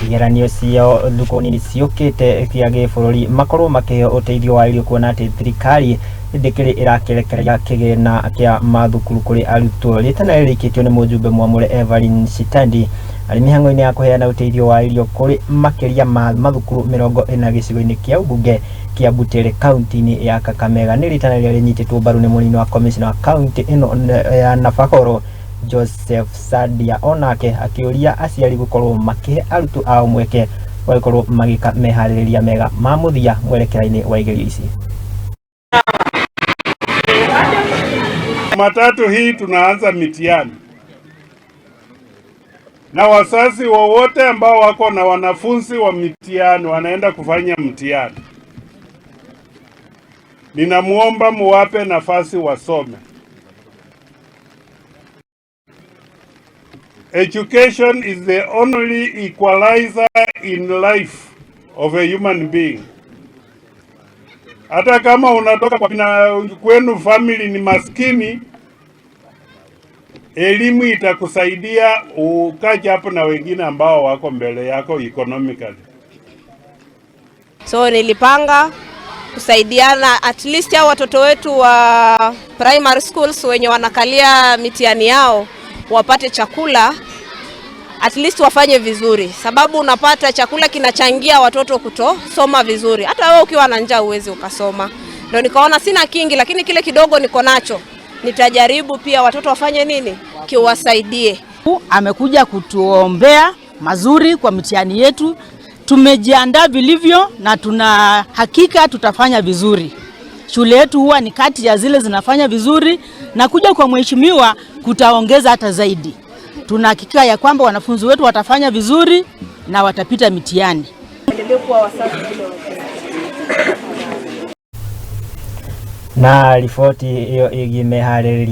igeranio cio thukuni ciukite kia gibũrũri makorwo makiheo uteithio wa irio kuona ati thirikari ndikiri irakerekeria kigina kia mathukuru kuri arutwo. Ritana rĩrĩkĩtio nĩ mũjumbe mwamũre Evelyn Shitandi arĩ mĩhang'o-inĩ ya kuheana uteithio wa irio kuri makiria ma mathukuru 40 gĩcigo-inĩ kia ubunge kia Butere kaunti-inĩ ya Kakamega. Nĩ ritana rĩrĩa rĩnyitĩtwo mbaru nĩ mũnini wa commissioner wa kaunti ĩno ya Nabakoro Joseph Sadia, onake akiuria aciari gukorwo makihe arutwo ao mweke wa gukorwo magika meharĩrĩria mega ma muthia mwerekera-inĩ wa igerio ici. Jumatatu hii tunaanza mitihani, na wazazi wowote ambao wako na wanafunzi wa mitihani wanaenda kufanya mtihani, ninamuomba muwape nafasi wasome. Education is the only equalizer in life of a human being. Hata kama unatoka kwa kwenu family ni maskini, elimu itakusaidia ukaje hapo na wengine ambao wako mbele yako economically. So nilipanga kusaidiana at least hao watoto wetu wa primary schools wenye wanakalia mitihani yao wapate chakula, at least wafanye vizuri, sababu unapata chakula kinachangia watoto kutosoma vizuri. Hata wewe ukiwa na njaa uwezi ukasoma. Ndio nikaona sina kingi, lakini kile kidogo niko nacho nitajaribu pia watoto wafanye nini, kiwasaidie. Amekuja kutuombea mazuri kwa mitihani yetu. Tumejiandaa vilivyo na tuna hakika tutafanya vizuri. Shule yetu huwa ni kati ya zile zinafanya vizuri, na kuja kwa mheshimiwa kutaongeza hata zaidi. Tunahakika ya kwamba wanafunzi wetu watafanya vizuri na watapita mitihani. Na ripoti hiyo igimeharĩrĩria